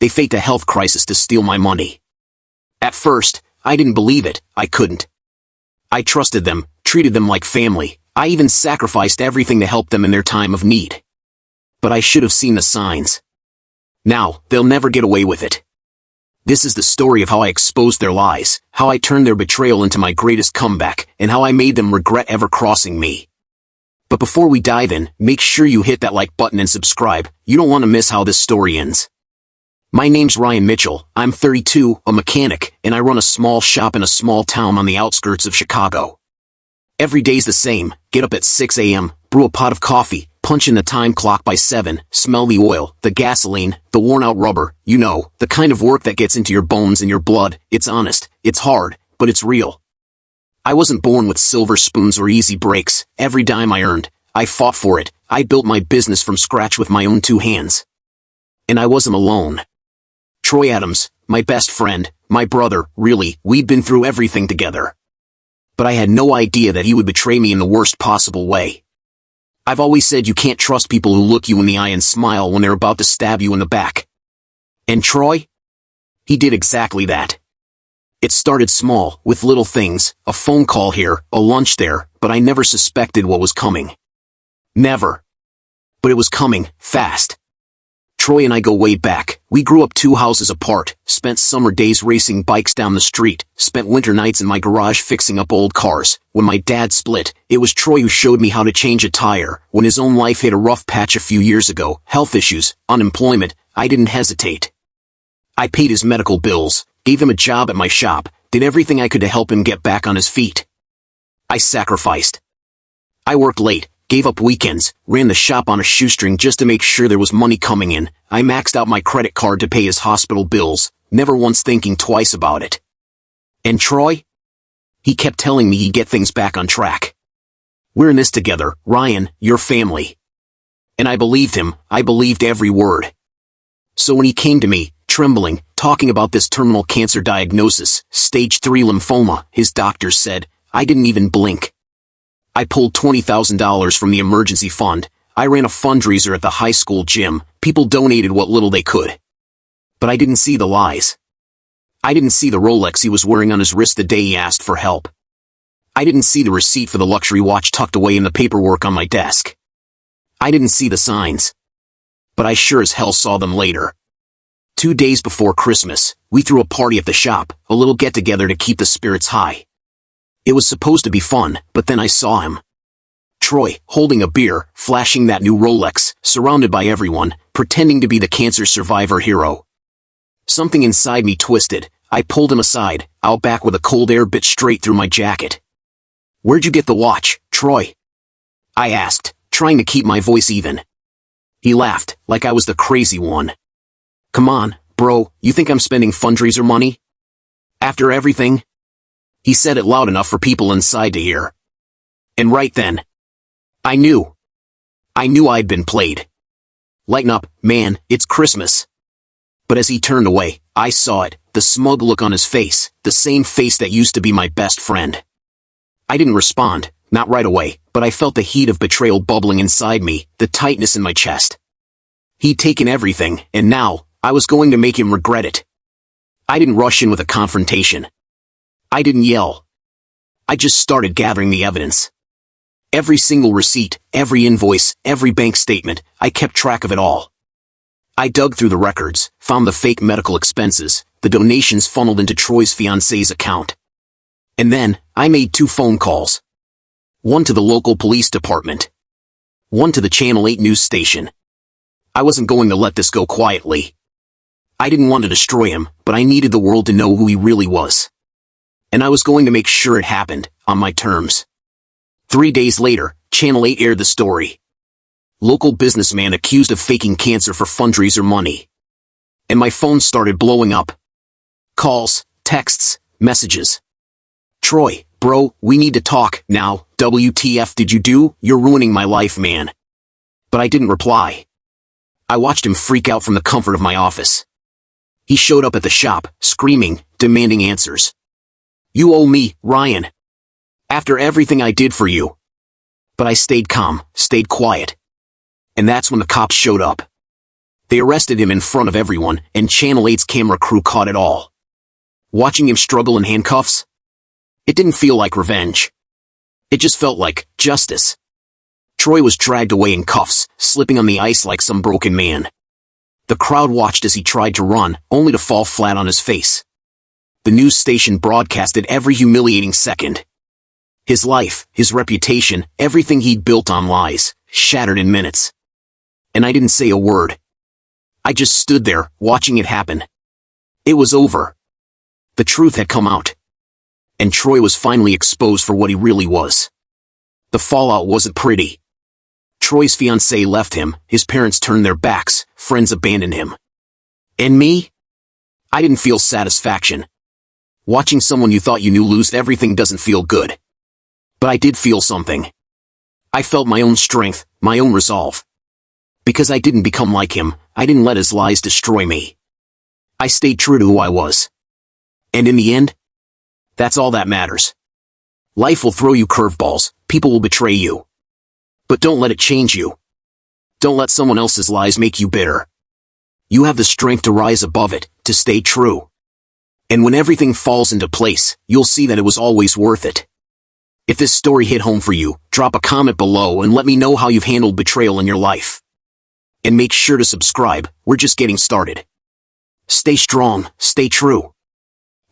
They faked a health crisis to steal my money. At first, I didn't believe it. I couldn't. I trusted them, treated them like family. I even sacrificed everything to help them in their time of need. But I should have seen the signs. Now, they'll never get away with it. This is the story of how I exposed their lies, how I turned their betrayal into my greatest comeback, and how I made them regret ever crossing me. But before we dive in, make sure you hit that like button and subscribe. You don't want to miss how this story ends. My name's Ryan Mitchell, I'm 32, a mechanic, and I run a small shop in a small town on the outskirts of Chicago. Every day's the same: get up at 6 a.m., brew a pot of coffee, punch in the time clock by 7, smell the oil, the gasoline, the worn-out rubber, you know, the kind of work that gets into your bones and your blood. It's honest, it's hard, but it's real. I wasn't born with silver spoons or easy breaks. Every dime I earned, I fought for it. I built my business from scratch with my own 2 hands. And I wasn't alone. Troy Adams, my best friend, my brother, really, we'd been through everything together. But I had no idea that he would betray me in the worst possible way. I've always said you can't trust people who look you in the eye and smile when they're about to stab you in the back. And Troy? He did exactly that. It started small, with little things, a phone call here, a lunch there, but I never suspected what was coming. Never. But it was coming, fast. Troy and I go way back. We grew up 2 houses apart, spent summer days racing bikes down the street, spent winter nights in my garage fixing up old cars. When my dad split, it was Troy who showed me how to change a tire. When his own life hit a rough patch a few years ago, health issues, unemployment, I didn't hesitate. I paid his medical bills, gave him a job at my shop, did everything I could to help him get back on his feet. I sacrificed. I worked late, gave up weekends, ran the shop on a shoestring just to make sure there was money coming in. I maxed out my credit card to pay his hospital bills, never once thinking twice about it. And Troy? He kept telling me he'd get things back on track. We're in this together, Ryan, your family. And I believed him. I believed every word. So when he came to me, trembling, talking about this terminal cancer diagnosis, stage 3 lymphoma, his doctors said, I didn't even blink. I pulled $20,000 from the emergency fund. I ran a fundraiser at the high school gym. People donated what little they could. But I didn't see the lies. I didn't see the Rolex he was wearing on his wrist the day he asked for help. I didn't see the receipt for the luxury watch tucked away in the paperwork on my desk. I didn't see the signs. But I sure as hell saw them later. 2 days before Christmas, we threw a party at the shop, a little get-together to keep the spirits high. It was supposed to be fun, but then I saw him. Troy, holding a beer, flashing that new Rolex, surrounded by everyone, pretending to be the cancer survivor hero. Something inside me twisted. I pulled him aside, out back with a cold air bit straight through my jacket. Where'd you get the watch, Troy? I asked, trying to keep my voice even. He laughed, like I was the crazy one. Come on, bro, you think I'm spending fundraiser money? After everything? He said it loud enough for people inside to hear. And right then, I knew I'd been played. Lighten up, man, it's Christmas. But as he turned away, I saw it, the smug look on his face, the same face that used to be my best friend. I didn't respond, not right away, but I felt the heat of betrayal bubbling inside me, the tightness in my chest. He'd taken everything, and now, I was going to make him regret it. I didn't rush in with a confrontation. I didn't yell. I just started gathering the evidence. Every single receipt, every invoice, every bank statement, I kept track of it all. I dug through the records, found the fake medical expenses, the donations funneled into Troy's fiancée's account. And then, I made 2 phone calls. One to the local police department. One to the Channel 8 news station. I wasn't going to let this go quietly. I didn't want to destroy him, but I needed the world to know who he really was. And I was going to make sure it happened, on my terms. 3 days later, Channel 8 aired the story. Local businessman accused of faking cancer for fundraiser money. And my phone started blowing up. Calls, texts, messages. Troy, bro, we need to talk, now, WTF did you do? You're ruining my life, man. But I didn't reply. I watched him freak out from the comfort of my office. He showed up at the shop, screaming, demanding answers. You owe me, Ryan. After everything I did for you. But I stayed calm, stayed quiet. And that's when the cops showed up. They arrested him in front of everyone, and Channel 8's camera crew caught it all. Watching him struggle in handcuffs? It didn't feel like revenge. It just felt like justice. Troy was dragged away in cuffs, slipping on the ice like some broken man. The crowd watched as he tried to run, only to fall flat on his face. The news station broadcasted every humiliating second. His life, his reputation, everything he'd built on lies, shattered in minutes. And I didn't say a word. I just stood there, watching it happen. It was over. The truth had come out. And Troy was finally exposed for what he really was. The fallout wasn't pretty. Troy's fiancée left him, his parents turned their backs, friends abandoned him. And me? I didn't feel satisfaction. Watching someone you thought you knew lose everything doesn't feel good. But I did feel something. I felt my own strength, my own resolve. Because I didn't become like him, I didn't let his lies destroy me. I stayed true to who I was. And in the end, that's all that matters. Life will throw you curveballs, people will betray you. But don't let it change you. Don't let someone else's lies make you bitter. You have the strength to rise above it, to stay true. And when everything falls into place, you'll see that it was always worth it. If this story hit home for you, drop a comment below and let me know how you've handled betrayal in your life. And make sure to subscribe, we're just getting started. Stay strong, stay true.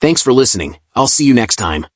Thanks for listening, I'll see you next time.